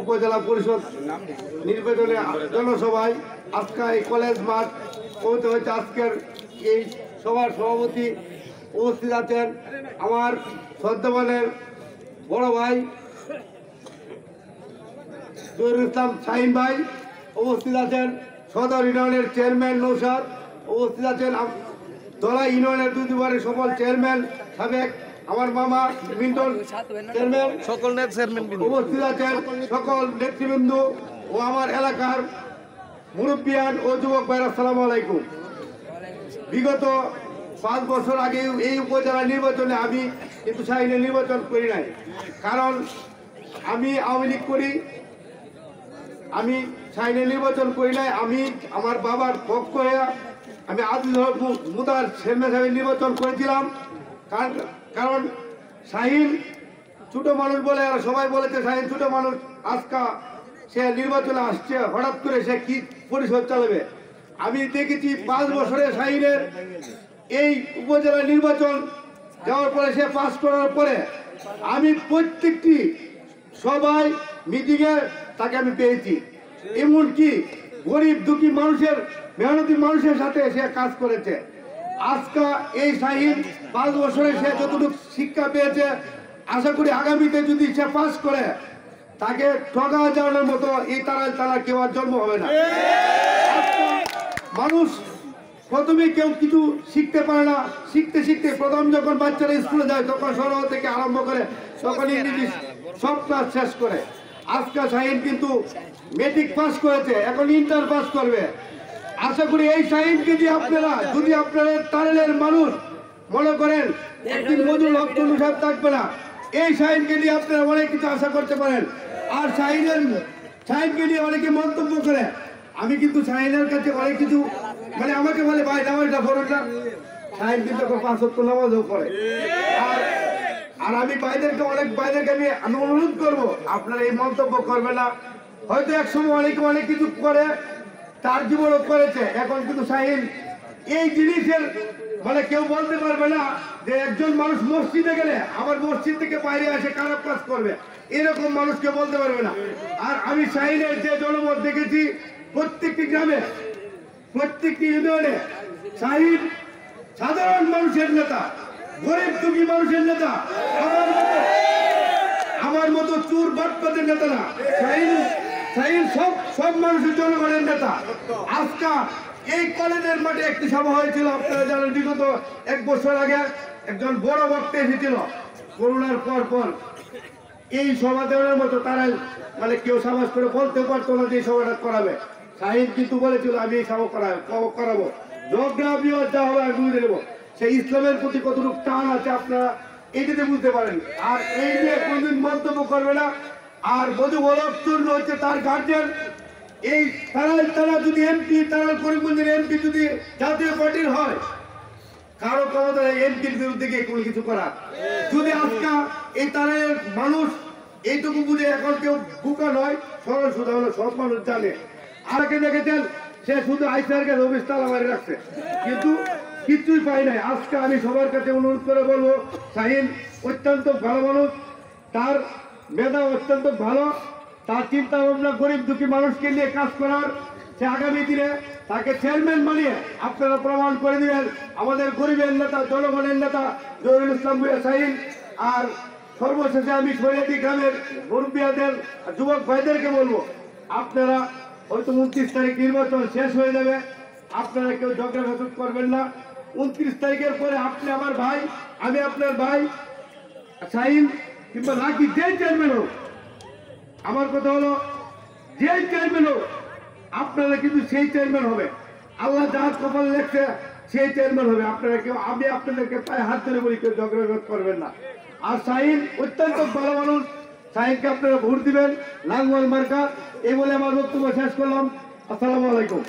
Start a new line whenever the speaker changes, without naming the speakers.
উপজেলা পরিষদ নির্বাচনে জনসভায় আজকে এই কলেজ মাঠ পৌঁছে হয়েছে। আজকের এই সভার সভাপতি উপস্থিত আছেন আমার শ্রদ্ধামানের বড় ভাই জহিরুল ইসলাম শাহিন ভাই, উপস্থিত আছেন সদর ইউনিয়নের চেয়ারম্যান নৌসাদ, উপস্থিত আছেন দলা ইউনিয়নের দুবারের সকল চেয়ারম্যান সাবেক আমার মামা মিন্টন চেয়ারম্যান,
সকল চেয়ারম্যান
উপস্থিত আছেন সকল নেতৃবৃন্দ ও আমার এলাকার মুরব্বিয়ান ও যুবক ভাইরা, আসসালামু আলাইকুম। বিগত 5 বছর আগে এই উপজেলা নির্বাচনে আমি কিন্তু শাহিনের নির্বাচন করি নাই, কারণ আমি আওয়ামী লীগ করি। আমি শাহিনের নির্বাচন করি নাই। আমি আমার বাবার পক্ষ হয়ে আমি আদিল মুদার চেয়ারম্যান সাহেবের নির্বাচন করেছিলাম। কারণ শাহিন ছোট মানুষ বলে, আর সবাই বলেছে শাহিন ছোট মানুষ, আজকা সে নির্বাচনে আসছে, হঠাৎ করে সে কি পরিষদ চালাবে। আমি দেখেছি 5 বছরে শাহিনের এই উপজেলা নির্বাচন যাওয়ার পরে সে পাস করার পরে আমি প্রত্যেকটি সবাই মিটিংয়ে তাকে আমি পেয়েছি। এমনকি গরিব দুঃখী মানুষের, মেহনতি মানুষের সাথে সে কাজ করেছে। আজকে এই শাহিন 5 বছরে সে যতটুকু শিক্ষা পেয়েছে, আশা করি আগামীতে যদি সে পাস করে তাকে ঠকা যাওয়ার মতো এই তারা কেউ আর জন্ম হবে না। মানুষ প্রথমে কেউ কিছু শিখতে পারে না, শিখতে শিখতে প্রথম যখন বাচ্চারা স্কুলে যায় তখন সরল থেকে আরম্ভ করে তখন ইংলিশ সব ক্লাস শেষ করে। আজকে শাহিন কিন্তু মেট্রিক পাস করেছে, এখন ইন্টার পাস করবে। আশা করি এই শাহিনকে দিয়ে আপনারা, যদি আপনারা টানেলের মানুষ মনে করেন একদিন মজুর হক টুলু সাহেব থাকবে না, এই শাহিনকে দিয়ে আপনারা অনেক কিছু আশা করতে পারেন। আর শাহিনকে নিয়ে অনেকে মন্তব্য করে, আমি কিন্তু শাহিনের কাছে অনেক কিছু মানে আমাকে বলে ভাই নামাজটা পড়ুন না, শাহিন কিন্তু 5 ওয়াক্ত নামাজও পড়ে। আর আমি ভাইদেরকে আমি অনুরোধ করবো আপনারা এই মন্তব্য করবে না। হয়তো এক সময় অনেক কিছু করে, তার জীবনও করেছে। এখন কিন্তু শাহিন এই জিনিসের মানে কেউ বলতে পারবে না যে একজন মানুষ মসজিদে গেলে আবার মসজিদ থেকে বাইরে এসে খারাপ কাজ করবে, এরকম মানুষকে বলতে পারবে না। আর আমি শাহিনের যে জনমত দেখেছি প্রত্যেকটি গ্রামে, প্রত্যেকটি ইউনিয়নে শাহিন সাধারণ মানুষের নেতা, গরিব দুঃখী মানুষের নেতা, আমার মতো চোর বাটপাতের নেতা না। শাহিন সব মানুষের জনগণের নেতা। আজকে এই কলেজের মাঠে একটি সভা হয়েছিল, আপনারা জানেন বিগত 1 বছর আগে একজন বড় বক্তা এসেছিল করোনার পর। এই সভা দেওয়ার মতো তারা মানে কেউ সাহস করে বলতে পারতো না যে এই সভাটা করাবে। শাহিন কিন্তু বলেছিল আমি এই সভা করাবো, যোগ্রাবিও যা হবে আমি বুঝে নেবো। সেই ইসলামের প্রতি কতটুকু টান আছে আপনারা এইটাতে বুঝতে পারেন। আর এই নিয়ে কোনদিন মন্তব্য করবে না। আর বধু বলচূর্ণ হচ্ছে তার গার্জেন। এই তারা যদি এমপি, তারা করিমগঞ্জের এমপি যদি জাতীয় পার্টির হয়, কারো ক্ষমতা এমপির বিরুদ্ধে গিয়ে কোনো কিছু করা। যদি আজকে এই তারের মানুষ এইটুকু বুঝে, এখন কেউ বুকা নয়, সরল সুদা হলো, সব মানুষ জানে। আগে দেখেছেন সে শুধু আইসার কাছে অফিস তালা মারি রাখছে, কিন্তু কিছুই পাই নাই। আজকে আমি সবার কাছে অনুরোধ করে বলবো, শাহিন অত্যন্ত ভালো মানুষ, তার মেধা অত্যন্ত ভালো, তার চিন্তা ভাবনা গরিব দুঃখী মানুষকে নিয়ে কাজ করার। সে আগামী দিনে তাকে চেয়ারম্যান বানিয়ে আপনারা প্রমাণ করে দিবেন আমাদের গরিবের নেতা, জনগণের নেতা জহিরুল ইসলাম শাহিন। আর সর্বশেষে আমি সৈয়দি গ্রামের মুরব্বিয়াদের, যুবক ভাইদেরকে বলবো, আপনারা হয়তো 29 তারিখ নির্বাচন শেষ হয়ে যাবে, আপনারা কেউ ঝগড়া ফেসুদ করবেন না। 29 তারিখের পরে আপনি আমার ভাই, আমি আপনার ভাই। শাহিন কিংবা লাকি যে চেয়ারম্যান হোক, আমার কথা হলো যে চেয়ারম্যান হোক আপনারা কিন্তু সেই চেয়ারম্যান হবে। আল্লাহ যার কপাল লেখছে সেই চেয়ারম্যান হবে। আপনারা কেউ, আমি আপনাদেরকে পায়ে হাত ধরে বলি কেউ ঝগড়া করবেন না। আর শাহিন অত্যন্ত ভালো মানুষ, শাহিনকে আপনারা ভোট দিবেন লাঙ্গল মার্কা। এই বলে আমার বক্তব্য শেষ করলাম। আসসালামু আলাইকুম।